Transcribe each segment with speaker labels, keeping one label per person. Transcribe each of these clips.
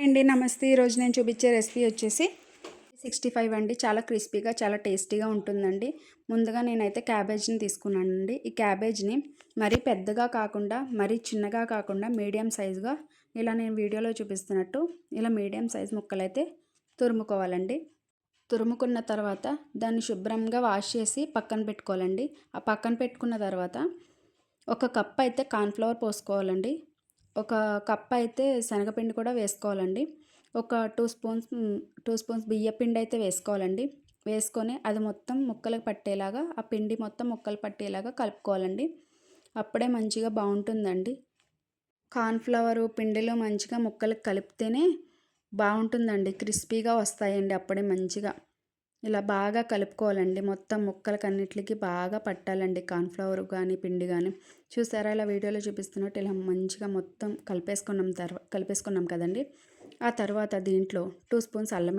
Speaker 1: అండి నమస్తే. ఈరోజు నేను చూపించే రెసిపీ వచ్చేసి 65 అండి. చాలా క్రిస్పీగా చాలా టేస్టీగా ఉంటుందండి. ముందుగా నేనైతే క్యాబేజ్ని తీసుకున్నానండి. ఈ క్యాబేజ్ని మరీ పెద్దగా కాకుండా మరీ చిన్నగా కాకుండా మీడియం సైజుగా ఇలా నేను వీడియోలో చూపిస్తున్నట్టు ఇలా మీడియం సైజ్ ముక్కలైతే తురుముకోవాలండి. తురుముకున్న తర్వాత దాన్ని శుభ్రంగా వాష్ చేసి పక్కన పెట్టుకోవాలండి. ఆ పక్కన పెట్టుకున్న తర్వాత ఒక కప్ అయితే కార్న్ఫ్లవర్ పోసుకోవాలండి. ఒక కప్ అయితే శనగపిండి కూడా వేసుకోవాలండి. ఒక 2 స్పూన్స్ బియ్యపిండి అయితే వేసుకోవాలండి. వేసుకొని అది మొత్తం ముక్కలకు పట్టేలాగా ఆ పిండి మొత్తం ముక్కలు పట్టేలాగా కలుపుకోవాలండి. అప్పుడే మంచిగా బాగుంటుందండి. కార్న్ఫ్లవరు పిండిలో మంచిగా ముక్కలకు కలిపితేనే బాగుంటుందండి. క్రిస్పీగా వస్తాయండి అప్పుడే మంచిగా. ఇలా బాగా కలుపుకోవాలండి. మొత్తం ముక్కలకి అన్నిటికీ బాగా పట్టాలండి కార్న్ఫ్లవర్ కానీ పిండి కానీ. చూసారా ఇలా వీడియోలో చూపిస్తున్నట్టు ఇలా మంచిగా మొత్తం కలిపేసుకున్నాం కదండి. ఆ తర్వాత దీంట్లో 2 స్పూన్స్ అల్లం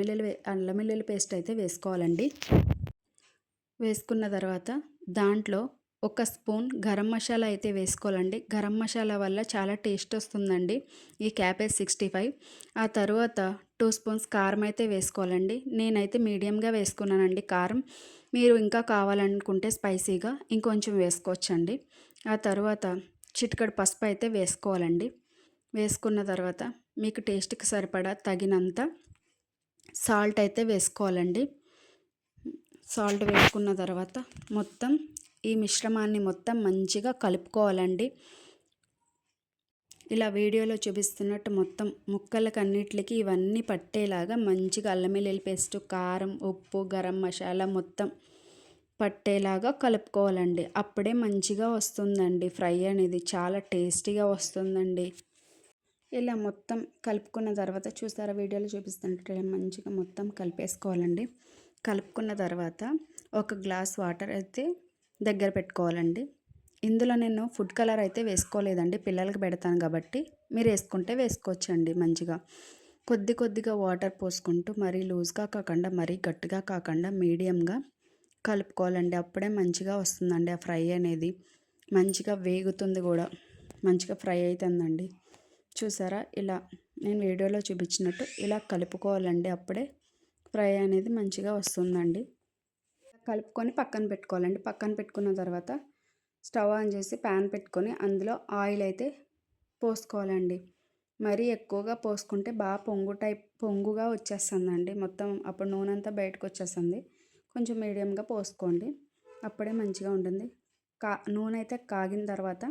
Speaker 1: వెల్లుల్లి పేస్ట్ అయితే వేసుకోవాలండి. వేసుకున్న తర్వాత దాంట్లో ఒక స్పూన్ గరం మసాలా అయితే వేసుకోవాలండి. గరం మసాలా వల్ల చాలా టేస్ట్ వస్తుందండి ఈ క్యాబేజ్ 65. ఆ తర్వాత 2 స్పూన్స్ కారం అయితే వేసుకోవాలండి. నేనైతే మీడియంగా వేసుకున్నానండి కారం. మీరు ఇంకా కావాలనుకుంటే స్పైసీగా ఇంకొంచెం వేసుకోవచ్చండి. ఆ తర్వాత చిటికెడు పసుపు అయితే వేసుకోవాలండి. వేసుకున్న తర్వాత మీకు టేస్ట్కి సరిపడా తగినంత సాల్ట్ అయితే వేసుకోవాలండి. సాల్ట్ వేసుకున్న తర్వాత మొత్తం ఈ మిశ్రమాన్ని మొత్తం మంచిగా కలుపుకోవాలండి. ఇలా వీడియోలో చూపిస్తున్నట్టు మొత్తం ముక్కలకు అన్నిటికీ ఇవన్నీ పట్టేలాగా మంచిగా అల్లం వెల్లుల్లి పేస్ట్, కారం, ఉప్పు, గరం మసాలా మొత్తం పట్టేలాగా కలుపుకోవాలండి. అప్పుడే మంచిగా వస్తుందండి ఫ్రై అనేది. చాలా టేస్టీగా వస్తుందండి. ఇలా మొత్తం కలుపుకున్న తర్వాత చూసారా వీడియోలో చూపిస్తున్నట్టు మంచిగా మొత్తం కలిపేసుకోవాలండి. కలుపుకున్న తర్వాత ఒక గ్లాస్ వాటర్ అయితే దగ్గర పెట్టుకోవాలండి. ఇందులో నేను ఫుడ్ కలర్ అయితే వేసుకోలేదండి. పిల్లలకి పెడతాను కాబట్టి మీరు వేసుకుంటే వేసుకోవచ్చండి. మంచిగా కొద్దిగా వాటర్ పోసుకుంటూ మరీ లూజ్గా కాకుండా మరీ గట్టిగా కాకుండా మీడియంగా కలుపుకోవాలండి. అప్పుడే మంచిగా వస్తుందండి ఆ ఫ్రై అనేది. మంచిగా వేగుతుంది కూడా, మంచిగా ఫ్రై అవుతుందండి. చూసారా ఇలా నేను వీడియోలో చూపించినట్టు ఇలా కలుపుకోవాలండి. అప్పుడే ఫ్రై అనేది మంచిగా వస్తుందండి. కలుపుకొని పక్కన పెట్టుకోవాలండి. పక్కన పెట్టుకున్న తర్వాత స్టవ్ ఆన్ చేసి ప్యాన్ పెట్టుకొని అందులో ఆయిల్ అయితే పోసుకోవాలండి. మరీ ఎక్కువగా పోసుకుంటే బాగా పొంగుగా వచ్చేస్తుందండి. మొత్తం అప్పుడు నూనె అంతా బయటకు వచ్చేస్తుంది. కొంచెం మీడియంగా పోసుకోండి. అప్పుడే మంచిగా ఉంటుంది. నూనె అయితే కాగిన తర్వాత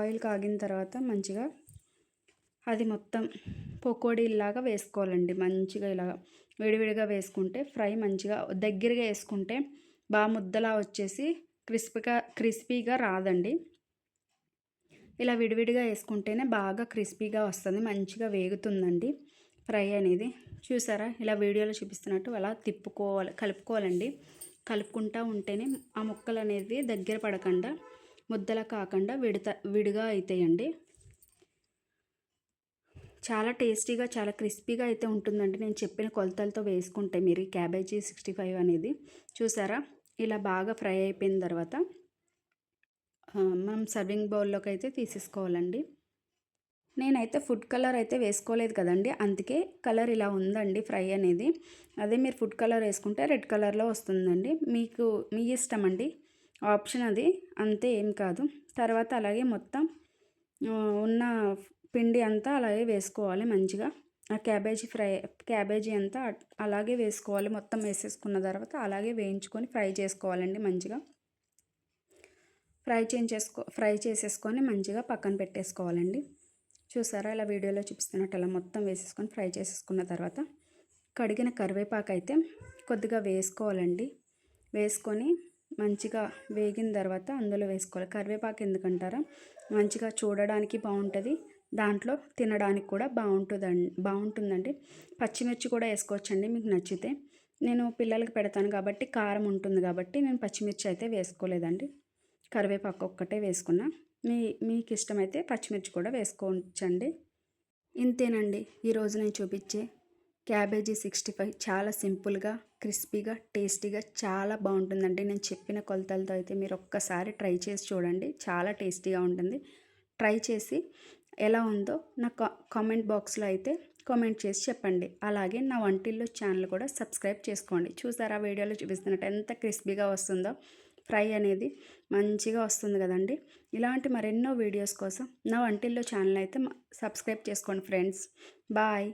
Speaker 1: ఆయిల్ కాగిన తర్వాత మంచిగా అది మొత్తం పకోడీలాగా వేసుకోవాలండి. మంచిగా ఇలా విడివిడిగా వేసుకుంటే ఫ్రై మంచిగా దగ్గరగా వేసుకుంటే బాగా ముద్దలా వచ్చేసి క్రిస్పీగా రాదండి. ఇలా విడివిడిగా వేసుకుంటేనే బాగా క్రిస్పీగా వస్తుంది, మంచిగా వేగుతుందండి ఫ్రై అనేది. చూసారా ఇలా వీడియోలో చూపిస్తున్నట్టు అలా కలుపుకోవాలండి. కలుపుకుంటూ ఉంటేనే ఆ ముక్కలు అనేది దగ్గర పడకుండా ముద్దలా కాకుండా విడిగా అవుతాయండి. చాలా టేస్టీగా చాలా క్రిస్పీగా అయితే ఉంటుందండి. నేను చెప్పిన కొలతలతో వేసుకుంటే మీరు క్యాబేజీ 65 అనేది. చూసారా ఇలా బాగా ఫ్రై అయిపోయిన తర్వాత మనం సర్వింగ్ బౌల్లోకి అయితే తీసేసుకోవాలండి. నేనైతే ఫుడ్ కలర్ అయితే వేసుకోలేదు కదండి, అందుకే కలర్ ఇలా ఉందండి ఫ్రై అనేది. అదే మీరు ఫుడ్ కలర్ వేసుకుంటే రెడ్ కలర్లో వస్తుందండి. మీ ఇష్టం అండి, ఆప్షన్ అది, అంతే ఏం కాదు. తర్వాత అలాగే మొత్తం ఉన్న పిండి అంతా అలాగే వేసుకోవాలి. మంచిగా ఆ క్యాబేజీ అంతా అలాగే వేసుకోవాలి. మొత్తం వేసేసుకున్న తర్వాత అలాగే వేయించుకొని ఫ్రై చేసుకోవాలండి. మంచిగా ఫ్రై చేసేసుకొని మంచిగా పక్కన పెట్టేసుకోవాలండి. చూసారా ఇలా వీడియోలో చూపిస్తున్నట్టు అలా మొత్తం వేసేసుకొని ఫ్రై చేసేసుకున్న తర్వాత కడిగిన కరివేపాకు అయితే కొద్దిగా వేసుకోవాలండి. వేసుకొని మంచిగా వేగిన తర్వాత అందులో వేసుకోవాలి. కరివేపాకు ఎందుకంటారా, మంచిగా చూడడానికి బాగుంటుంది, దాంట్లో తినడానికి కూడా బాగుంటుందండి. పచ్చిమిర్చి కూడా వేసుకోవచ్చండి మీకు నచ్చితే. నేను పిల్లలకి పెడతాను కాబట్టి కారం ఉంటుంది కాబట్టి నేను పచ్చిమిర్చి అయితే వేసుకోలేదండి. కరివేపాకు ఒక్కటే వేసుకున్నా. మీకు ఇష్టమైతే పచ్చిమిర్చి కూడా వేసుకోవచ్చండి. ఇంతేనండి ఈరోజు నేను చూపించే క్యాబేజీ 65 చాలా సింపుల్గా క్రిస్పీగా టేస్టీగా చాలా బాగుంటుందండి. నేను చెప్పిన కొలతలతో అయితే మీరు ఒక్కసారి ట్రై చేసి చూడండి. చాలా టేస్టీగా ఉంటుంది. ట్రై చేసి ఎలా ఉందో నా కామెంట్ బాక్స్లో అయితే కామెంట్ చేసి చెప్పండి. అలాగే నా వంటిల్లు ఛానల్ కూడా సబ్స్క్రైబ్ చేసుకోండి. చూసారా వీడియోలో చూపిస్తున్నట్టు ఎంత క్రిస్పీగా వస్తుందో, ఫ్రై అనేది మంచిగా వస్తుంది కదండి. ఇలాంటి మరెన్నో వీడియోస్ కోసం నా వంటిల్లు ఛానల్ అయితే సబ్స్క్రైబ్ చేసుకోండి ఫ్రెండ్స్. బాయ్.